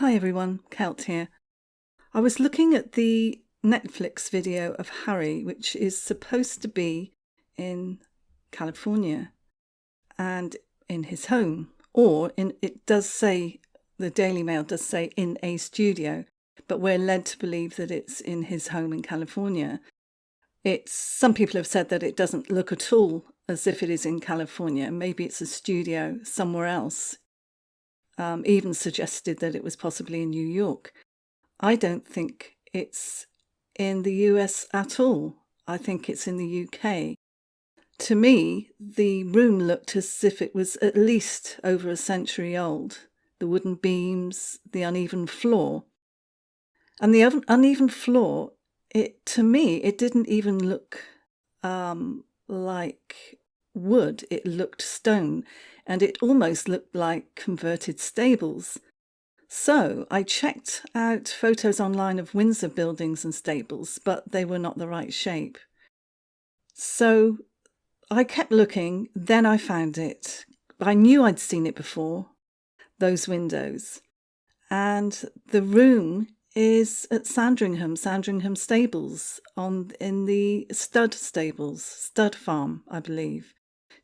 Hi everyone, Kelt here. I was looking at the Netflix video of Harry, which is supposed to be in California and in his home, it does say, the Daily Mail does say in a studio, but we're led to believe that it's in his home in California. Some people have said that it doesn't look at all as if it is in California. Maybe it's a studio somewhere else. Even suggested that it was possibly in New York. I don't think it's in the US at all. I think it's in the UK. To me, the room looked as if it was at least over a century old. The wooden beams, the uneven floor. And the uneven floor, to me, it didn't even look like wood. It looked stone, and it almost looked like converted stables. So I checked out photos online of Windsor buildings and stables, but they were not the right shape. So I kept looking, then I found it. I knew I'd seen it before, those windows. And the room is at Sandringham Stables, in the Stud Farm, I believe.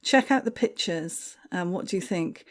Check out the pictures, and what do you think?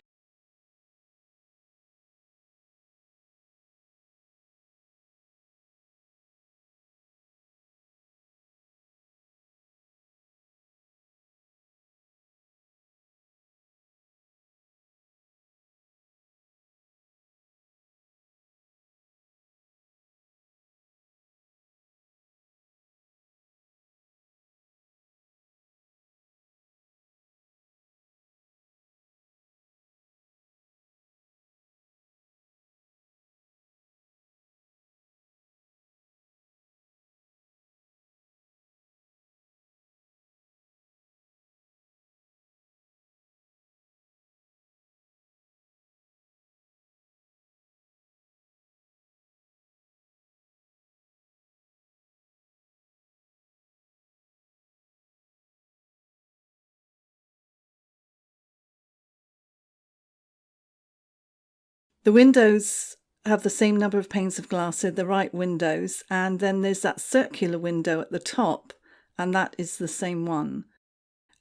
The windows have the same number of panes of glass, so the right windows, and then there's that circular window at the top, and that is the same one.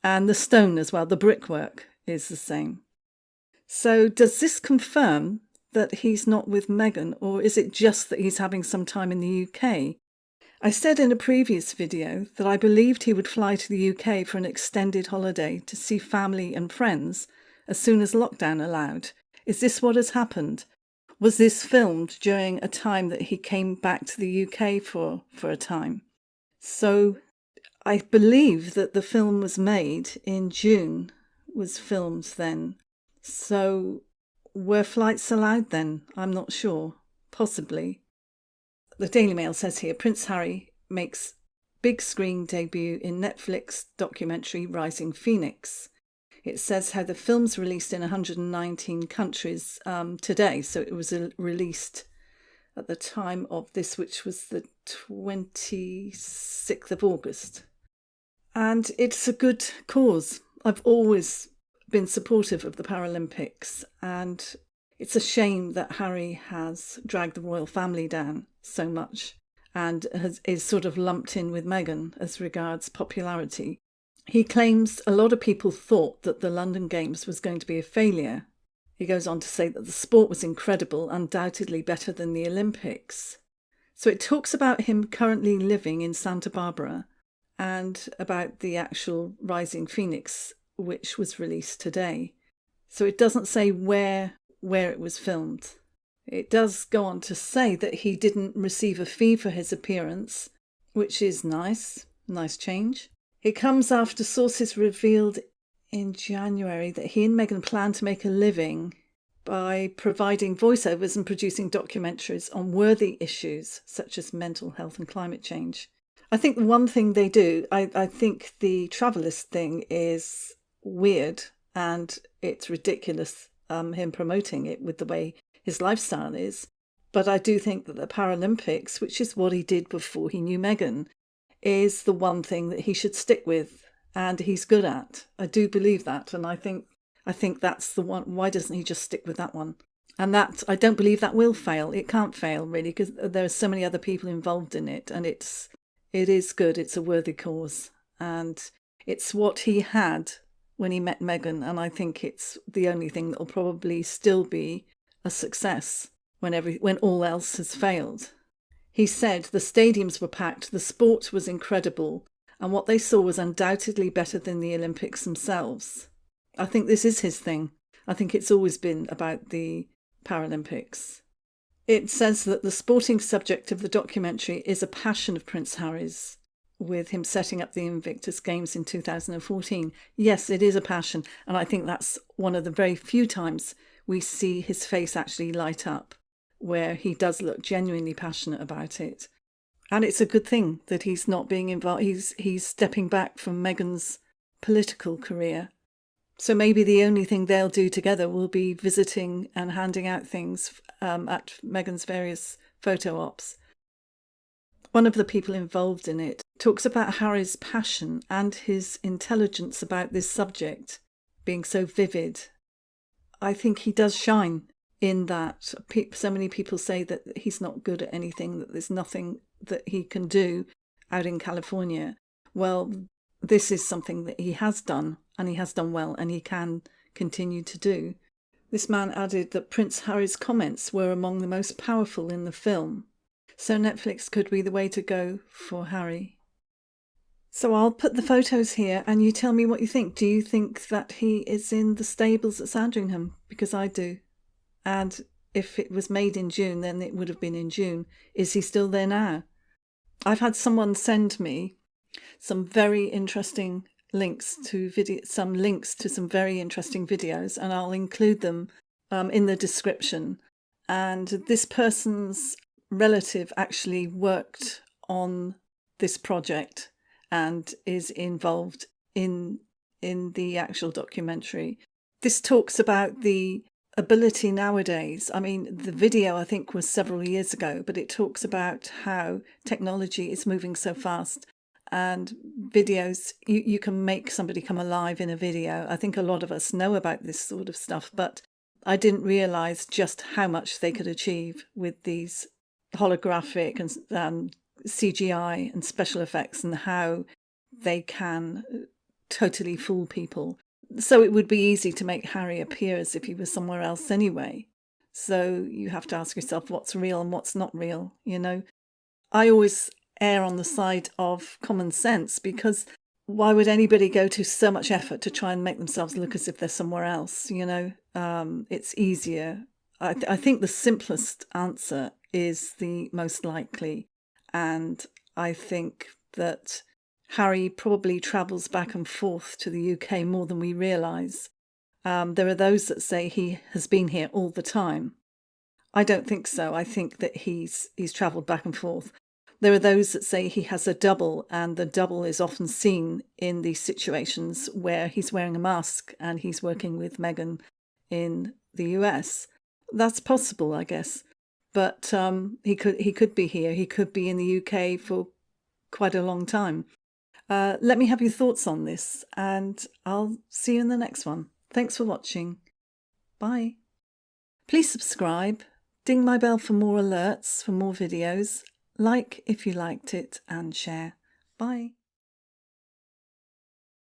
And the stone as well, the brickwork is the same. So does this confirm that he's not with Meghan, or is it just that he's having some time in the UK? I said in a previous video that I believed he would fly to the UK for an extended holiday to see family and friends as soon as lockdown allowed. Is this what has happened? Was this filmed during a time that he came back to the UK for a time? So I believe that the film was made in June, was filmed then. So were flights allowed then? I'm not sure. Possibly. The Daily Mail says here, Prince Harry makes big screen debut in Netflix documentary Rising Phoenix. It says how the film's released in 119 countries today. So it was released at the time of this, which was the 26th of August. And it's a good cause. I've always been supportive of the Paralympics, and it's a shame that Harry has dragged the royal family down so much and is sort of lumped in with Meghan as regards popularity. He claims a lot of people thought that the London Games was going to be a failure. He goes on to say that the sport was incredible, undoubtedly better than the Olympics. So it talks about him currently living in Santa Barbara and about the actual Rising Phoenix, which was released today. So it doesn't say where it was filmed. It does go on to say that he didn't receive a fee for his appearance, which is nice change. It comes after sources revealed in January that he and Meghan plan to make a living by providing voiceovers and producing documentaries on worthy issues such as mental health and climate change. I think the one thing they do, I think the Travelist thing is weird and it's ridiculous, him promoting it with the way his lifestyle is. But I do think that the Paralympics, which is what he did before he knew Meghan, is the one thing that he should stick with and he's good at. I do believe that, and I think that's the one. Why doesn't he just stick with that one? And that, I don't believe that will fail. It can't fail, really, because there are so many other people involved in it, and it is good. It's a worthy cause, and it's what he had when he met Meghan, and I think it's the only thing that will probably still be a success when all else has failed. He said the stadiums were packed, the sport was incredible, and what they saw was undoubtedly better than the Olympics themselves. I think this is his thing. I think it's always been about the Paralympics. It says that the sporting subject of the documentary is a passion of Prince Harry's, with him setting up the Invictus Games in 2014. Yes, it is a passion, and I think that's one of the very few times we see his face actually light up, where he does look genuinely passionate about it. And it's a good thing that he's not being involved. He's stepping back from Meghan's political career. So maybe the only thing they'll do together will be visiting and handing out things at Meghan's various photo ops. One of the people involved in it talks about Harry's passion and his intelligence about this subject being so vivid. I think he does shine in that. So many people say that he's not good at anything, that there's nothing that he can do out in California. Well, this is something that he has done, and he has done well, and he can continue to do. This man added that Prince Harry's comments were among the most powerful in the film. So Netflix could be the way to go for Harry. So I'll put the photos here and you tell me what you think. Do you think that he is in the stables at Sandringham? Because I do. And if it was made in June, then it would have been in June. Is he still there now? I've had someone send me some very interesting links to some very interesting videos, and I'll include them in the description. And this person's relative actually worked on this project and is involved in the actual documentary. This talks about the ability nowadays. I mean, the video I think was several years ago, but it talks about how technology is moving so fast, and videos, you can make somebody come alive in a video. I think a lot of us know about this sort of stuff, but I didn't realise just how much they could achieve with these holographic and CGI and special effects, and how they can totally fool people. So it would be easy to make Harry appear as if he was somewhere else anyway. So you have to ask yourself what's real and what's not real, you know. I always err on the side of common sense, because why would anybody go to so much effort to try and make themselves look as if they're somewhere else, you know? It's easier. I think the simplest answer is the most likely. And I think that Harry probably travels back and forth to the UK more than we realise. There are those that say he has been here all the time. I don't think so. I think that he's travelled back and forth. There are those that say he has a double, and the double is often seen in these situations where he's wearing a mask and he's working with Meghan in the US. That's possible, I guess. But he could be here. He could be in the UK for quite a long time. Let me have your thoughts on this, and I'll see you in the next one. Thanks for watching. Bye. Please subscribe, ding my bell for more alerts, for more videos, like if you liked it, and share. Bye.